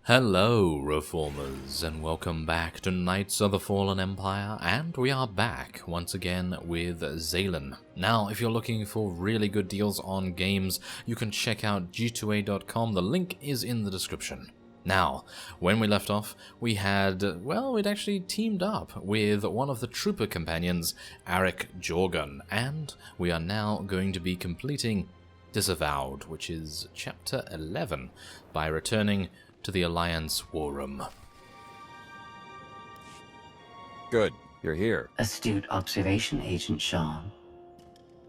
Hello, Reformers, and welcome back to Knights of the Fallen Empire, and we are back once again with Zaylen. Now, if you're looking for really good deals on games, you can check out g2a.com, the link is in the description. Now, when we left off, we'd actually teamed up with one of the trooper companions, Arik Jorgun, and we are now going to be completing Disavowed, which is Chapter 11, by returning to the Alliance War Room. Good, you're here. Astute observation, Agent Sean.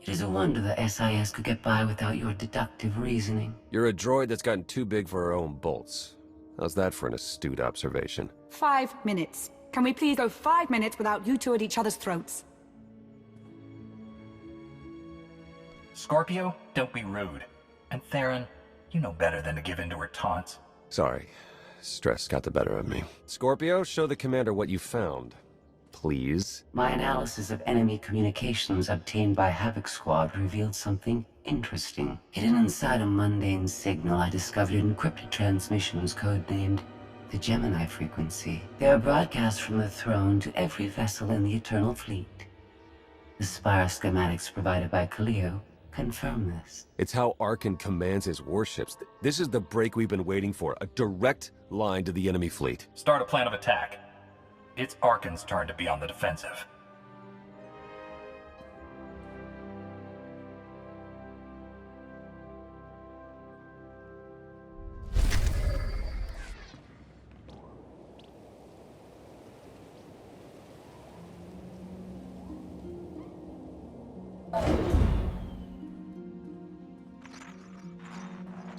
It is a wonder the SIS could get by without your deductive reasoning. You're a droid that's gotten too big for her own bolts. How's that for an astute observation? 5 minutes. Can we please go 5 minutes without you two at each other's throats? Scorpio, don't be rude. And Theron, you know better than to give in to her taunts. Sorry, stress got the better of me. Scorpio, show the commander what you found. Please. My analysis of enemy communications obtained by Havoc Squad revealed something interesting. Hidden inside a mundane signal, I discovered an encrypted transmissions codenamed the Gemini frequency. They are broadcast from the throne to every vessel in the Eternal Fleet. The Spire schematics provided by Kaleo confirm this. It's how Arkan commands his warships. This is the break we've been waiting for. A direct line to the enemy fleet. Start a plan of attack. It's Arkan's turn to be on the defensive.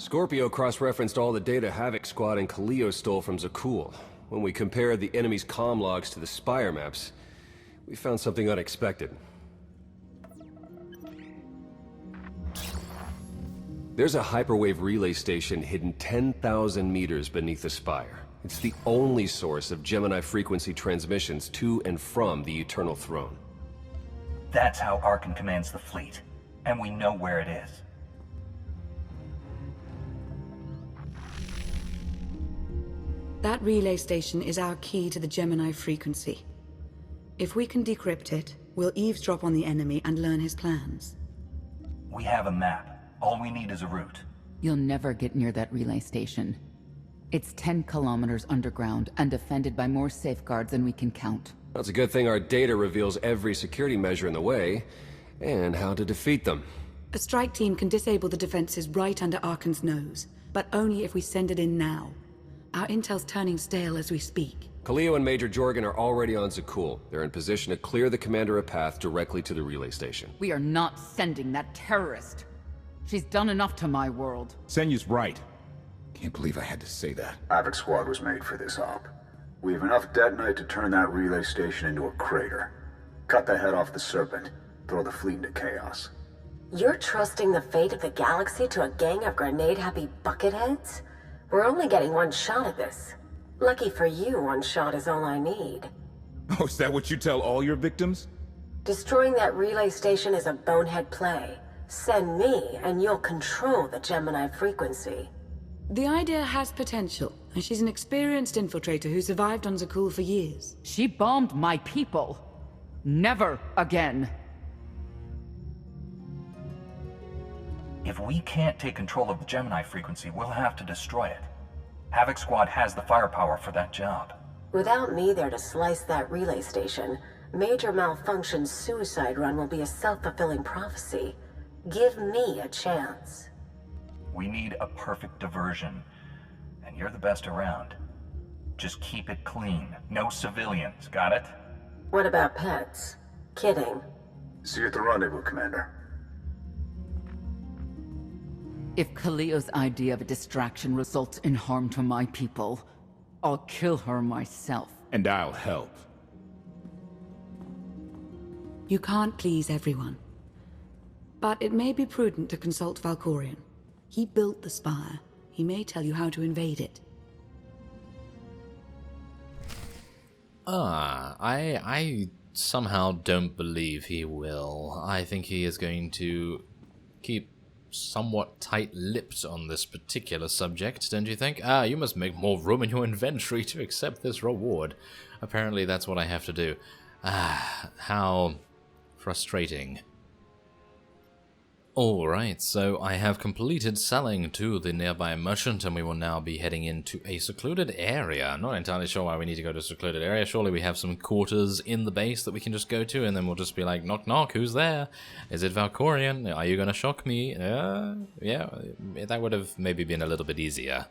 Scorpio cross-referenced all the data Havoc Squad and Kaleo stole from Zakul. When we compared the enemy's comm logs to the Spire maps, we found something unexpected. There's a hyperwave relay station hidden 10,000 meters beneath the Spire. It's the only source of Gemini frequency transmissions to and from the Eternal Throne. That's how Arkan commands the fleet. And we know where it is. That relay station is our key to the Gemini frequency. If we can decrypt it, we'll eavesdrop on the enemy and learn his plans. We have a map. All we need is a route. You'll never get near that relay station. It's 10 kilometers underground and defended by more safeguards than we can count. That's a good thing our data reveals every security measure in the way, and how to defeat them. A strike team can disable the defenses right under Arkan's nose, but only if we send it in now. Our intel's turning stale as we speak. Kaleo and Major Jorgen are already on Zakul. They're in position to clear the commander a path directly to the relay station. We are not sending that terrorist. She's done enough to my world. Senyu's right. Can't believe I had to say that. Havoc Squad was made for this op. We have enough detonite to turn that relay station into a crater. Cut the head off the Serpent. Throw the fleet into chaos. You're trusting the fate of the galaxy to a gang of grenade-happy bucketheads? We're only getting one shot at this. Lucky for you, one shot is all I need. Oh, is that what you tell all your victims? Destroying that relay station is a bonehead play. Send me, and you'll control the Gemini frequency. The idea has potential, and she's an experienced infiltrator who survived on Zakul for years. She bombed my people. Never again. If we can't take control of the Gemini frequency, we'll have to destroy it. Havoc Squad has the firepower for that job. Without me there to slice that relay station, Major Malfunction's suicide run will be a self-fulfilling prophecy. Give me a chance. We need a perfect diversion, and you're the best around. Just keep it clean. No civilians, got it? What about pets? Kidding. See you at the rendezvous, Commander. If Kaleo's idea of a distraction results in harm to my people, I'll kill her myself. And I'll help. You can't please everyone. But it may be prudent to consult Valkorion. He built the Spire. He may tell you how to invade it. I somehow don't believe he will. I think he is going to keep somewhat tight-lipped on this particular subject, don't you think? Ah, you must make more room in your inventory to accept this reward. Apparently that's what I have to do. Ah, how frustrating. Alright, so I have completed selling to the nearby merchant, and we will now be heading into a secluded area. Not entirely sure why we need to go to a secluded area. Surely we have some quarters in the base that we can just go to, and then we'll just be like, knock knock, who's there? Is it Valkorion? Are you gonna shock me? Yeah, that would have maybe been a little bit easier.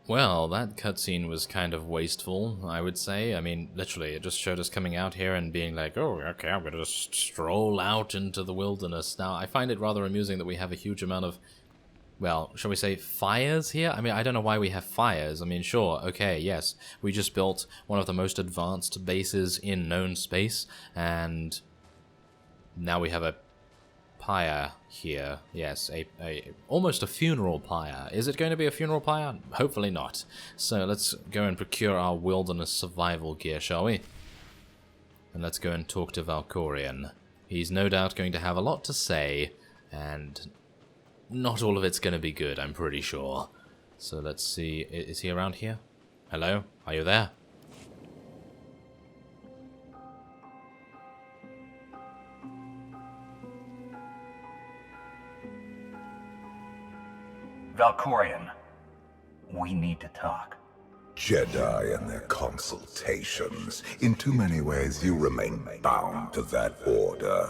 Well, that cutscene was kind of wasteful, I would say. I mean, literally, it just showed us coming out here and being like, oh, okay, I'm gonna just stroll out into the wilderness. Now, I find it rather amusing that we have a huge amount of, well, shall we say fires here? I mean, I don't know why we have fires. I mean, sure, okay, yes, we just built one of the most advanced bases in known space, and now we have a pyre here. Yes, almost a funeral pyre. Is it going to be a funeral pyre? Hopefully not. So let's go and procure our wilderness survival gear, shall we? And let's go and talk to Valkorion. He's no doubt going to have a lot to say, and not all of it's going to be good, I'm pretty sure. So let's see. Is he around here? Hello? Are you there? Valkorion, we need to talk. Jedi and their consultations. In too many ways, you remain bound to that order.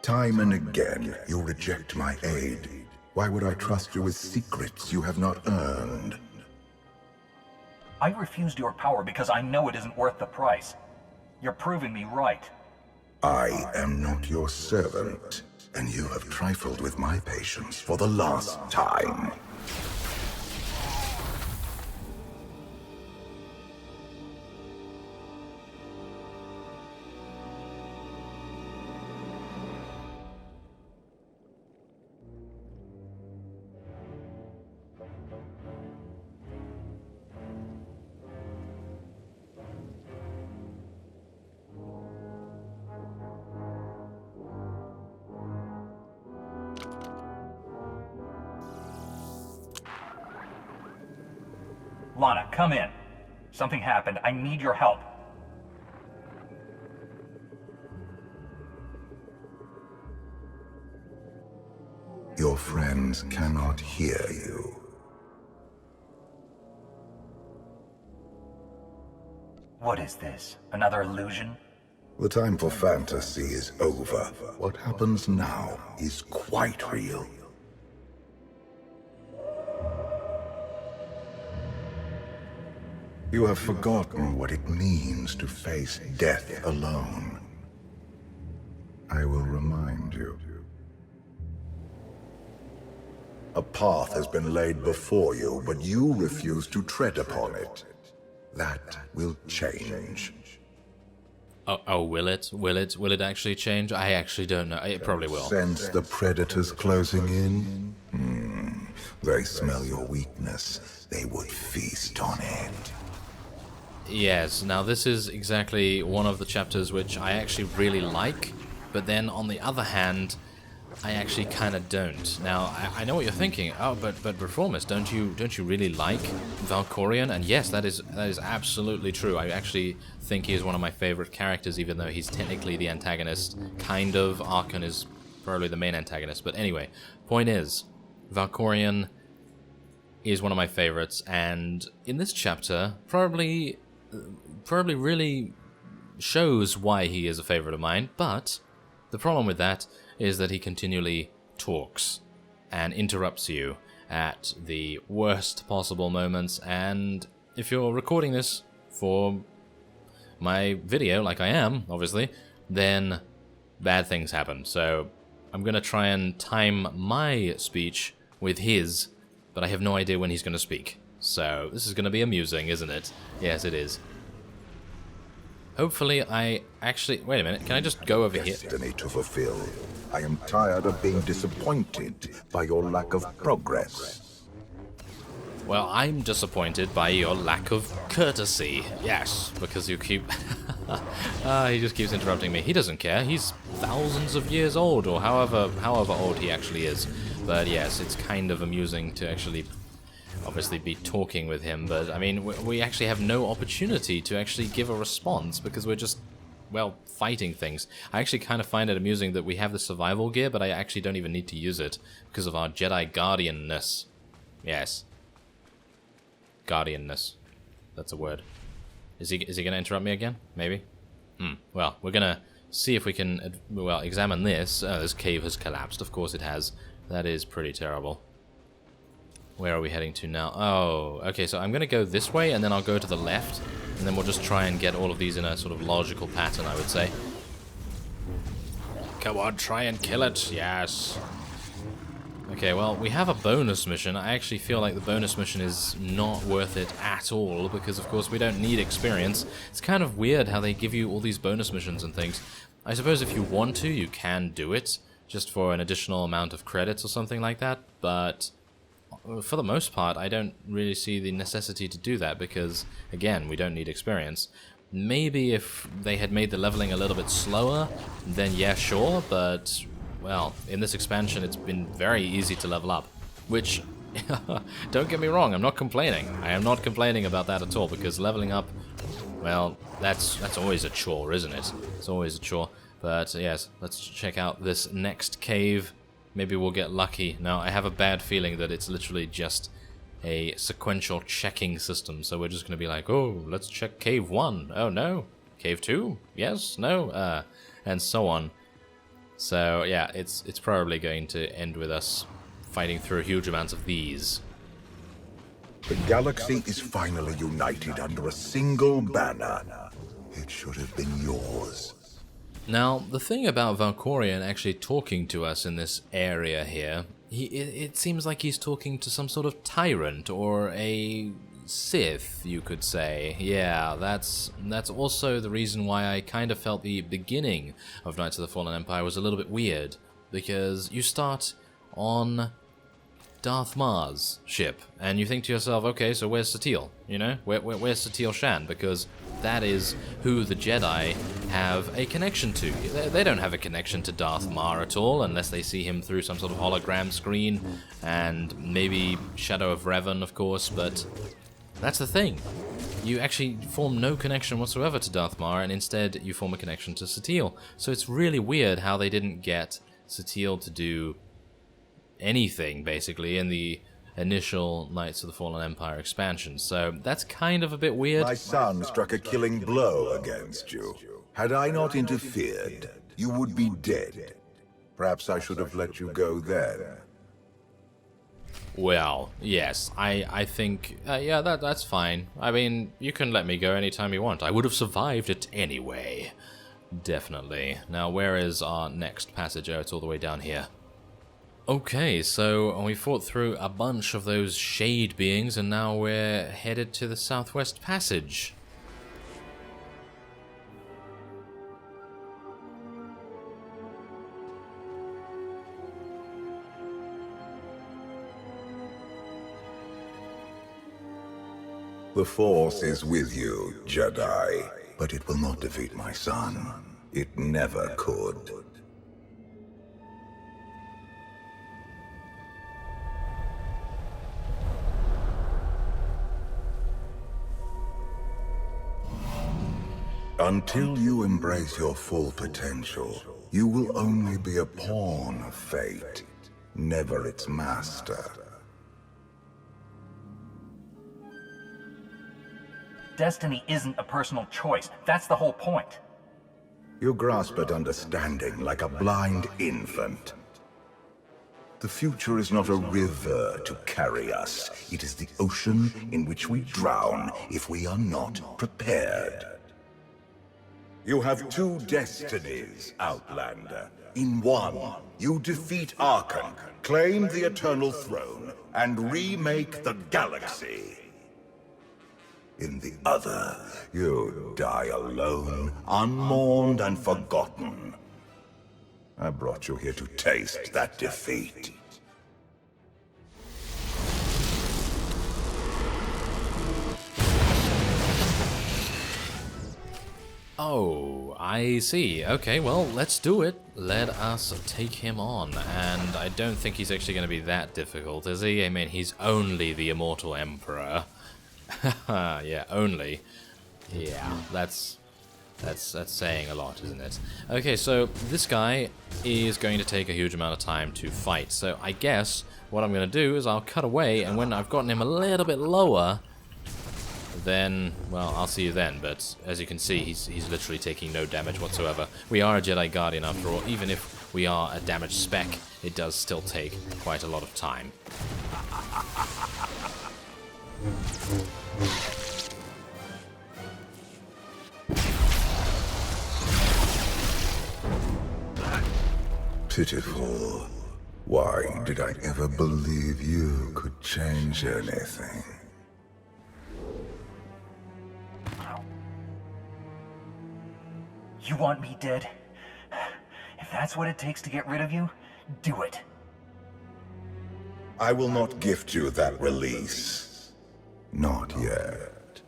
Time and again, you reject my aid. Why would I trust you with secrets you have not earned? I refused your power because I know it isn't worth the price. You're proving me right. I am not your servant, and you have trifled with my patience for the last time. Lana, come in. Something happened. I need your help. Your friends cannot hear you. What is this? Another illusion? The time for fantasy is over. What happens now is quite real. You have forgotten what it means to face death alone. I will remind you. A path has been laid before you, but you refuse to tread upon it. That will change. Oh, will it? Will it actually change? I actually don't know. It probably will. Sense the predators closing in? They smell your weakness. They would feast on it. Yes, now this is exactly one of the chapters which I actually really like, but then on the other hand, I actually kind of don't. Now, I know what you're thinking. Oh, but Reformist, don't you really like Valkorion? And yes, that is absolutely true. I actually think he is one of my favorite characters, even though he's technically the antagonist. Kind of. Archon is probably the main antagonist. But anyway, point is, Valkorion is one of my favorites, and in this chapter, probably really shows why he is a favorite of mine. But the problem with that is that he continually talks and interrupts you at the worst possible moments, and if you're recording this for my video, like I am, obviously, then bad things happen. So I'm going to try and time my speech with his, but I have no idea when he's going to speak. So this is going to be amusing, isn't it? Yes, it is. Hopefully I actually... Wait a minute, can I just go over here? Destiny to fulfill. I am tired of being disappointed by your lack of progress. Well, I'm disappointed by your lack of courtesy. Yes, because you keep... he just keeps interrupting me. He doesn't care. He's thousands of years old, or however old he actually is. But yes, it's kind of amusing to actually... obviously be talking with him, but I mean, we actually have no opportunity to actually give a response because we're just, well, fighting things. I actually kind of find it amusing that we have the survival gear, but I actually don't even need to use it because of our Jedi Guardianness. Yes. Guardianness. That's a word. Is he going to interrupt me again? Maybe? Well, we're going to see if we can, well, examine this. This cave has collapsed. Of course it has. That is pretty terrible. Where are we heading to now? Oh, okay, so I'm going to go this way, and then I'll go to the left, and then we'll just try and get all of these in a sort of logical pattern, I would say. Come on, try and kill it. Yes. Okay, well, we have a bonus mission. I actually feel like the bonus mission is not worth it at all, because, of course, we don't need experience. It's kind of weird how they give you all these bonus missions and things. I suppose if you want to, you can do it, just for an additional amount of credits or something like that, but... for the most part, I don't really see the necessity to do that because, again, we don't need experience. Maybe if they had made the leveling a little bit slower, then yeah, sure, but, well, in this expansion it's been very easy to level up, which, don't get me wrong, I'm not complaining. I am not complaining about that at all, because leveling up, well, that's always a chore, isn't it? It's always a chore. But, yes, let's check out this next cave. Maybe we'll get lucky. Now, I have a bad feeling that it's literally just a sequential checking system. So we're just going to be like, oh, let's check Cave 1. Oh, no. Cave 2? Yes? No? And so on. So, yeah, it's probably going to end with us fighting through huge amounts of these. The galaxy is finally united under a single banner. It should have been yours. Now, the thing about Valkorion actually talking to us in this area here, it seems like he's talking to some sort of tyrant or a Sith, you could say. Yeah, that's also the reason why I kind of felt the beginning of Knights of the Fallen Empire was a little bit weird, because you start on Darth Mar's ship, and you think to yourself, okay, so where's Satele? You know, where's Satele Shan? Because that is who the Jedi have a connection to. They don't have a connection to Darth Mar at all, unless they see him through some sort of hologram screen, and maybe Shadow of Revan, of course, but that's the thing. You actually form no connection whatsoever to Darth Mar, and instead you form a connection to Satele. So it's really weird how they didn't get Satele to do anything, basically, in the initial Knights of the Fallen Empire expansion. So that's kind of a bit weird. My son struck a killing blow against you. Had I not interfered, you would be dead. Perhaps I should have let you go then. Well, yes, I think, yeah, that's fine. I mean, you can let me go anytime you want. I would have survived it anyway. Definitely. Now, where is our next passage? Oh, it's all the way down here. Okay, so we fought through a bunch of those shade beings, and now we're headed to the Southwest Passage. The Force is with you, Jedi, but it will not defeat my son. It never could. Until you embrace your full potential, you will only be a pawn of fate, never its master. Destiny isn't a personal choice. That's the whole point. You grasp at understanding like a blind infant. The future is not a river to carry us. It is the ocean in which we drown if we are not prepared. You have two destinies, Outlander. In one, you defeat Archon, claim the Eternal Throne, and remake the galaxy. in the other. You die alone, unmourned and forgotten. I brought you here to taste that defeat. Oh, I see. Okay, well, let's do it. Let us take him on. And I don't think he's actually going to be that difficult, is he? I mean, he's only the Immortal Emperor. Yeah, only. Yeah, that's saying a lot, isn't it? Okay, so this guy is going to take a huge amount of time to fight. So I guess what I'm going to do is I'll cut away, and when I've gotten him a little bit lower, then, well, I'll see you then. But as you can see, he's literally taking no damage whatsoever. We are a Jedi Guardian after all. Even if we are a damaged spec, it does still take quite a lot of time. Pitiful. Why did I ever believe you could change anything? You want me dead? If that's what it takes to get rid of you, do it. I will not gift you that release. Not yet.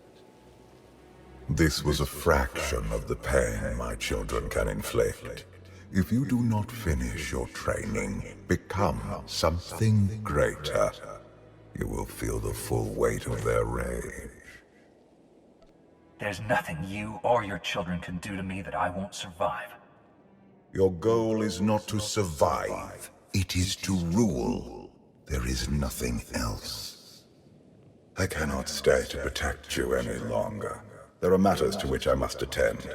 This was a fraction of the pain my children can inflict. If you do not finish your training, become something greater, you will feel the full weight of their rage. There's nothing you or your children can do to me that I won't survive. Your goal is not to survive, it is to rule. There is nothing else. I cannot stay to protect you any longer. There are matters to which I must attend,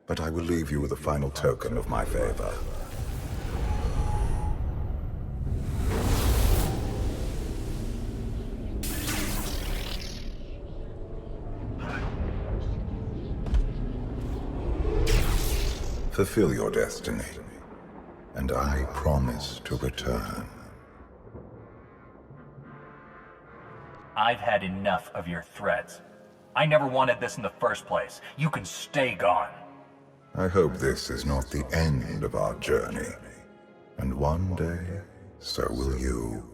but I will leave you with a final token of my favor. Fulfill your destiny, and I promise to return. I've had enough of your threats. I never wanted this in the first place. You can stay gone. I hope this is not the end of our journey, and one day, so will you.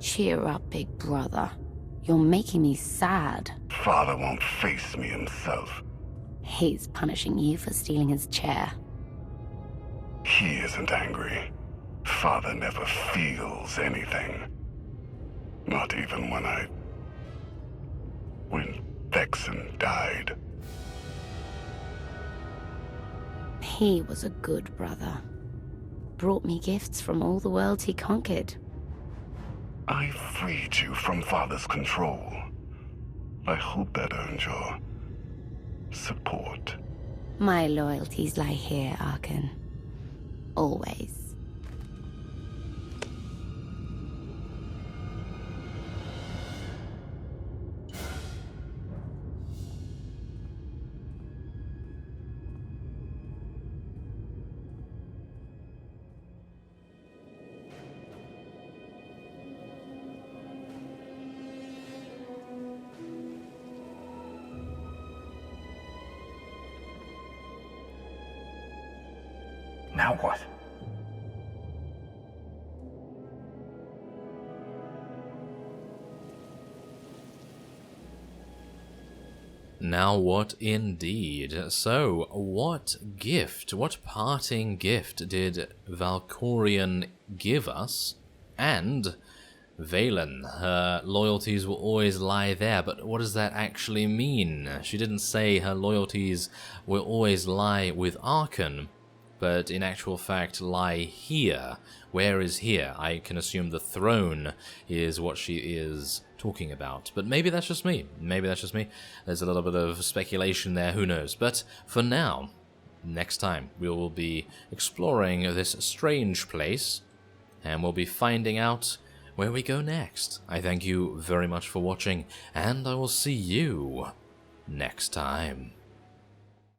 Cheer up, big brother. You're making me sad. Father won't face me himself. He's punishing you for stealing his chair. He isn't angry. Father never feels anything. Not even when Vexen died. He was a good brother. Brought me gifts from all the worlds he conquered. I freed you from Father's control. I hope that earned your support. My loyalties lie here, Arkan. Always. Now what? Now what indeed? So, what parting gift did Valkorion give us? And Valen, her loyalties will always lie there, but what does that actually mean? She didn't say her loyalties will always lie with Arkan. but in actual fact lie here. Where is here? I can assume the throne is what she is talking about. But maybe that's just me. Maybe that's just me. There's a little bit of speculation there, who knows. But for now, next time, we will be exploring this strange place, and we'll be finding out where we go next. I thank you very much for watching, and I will see you next time.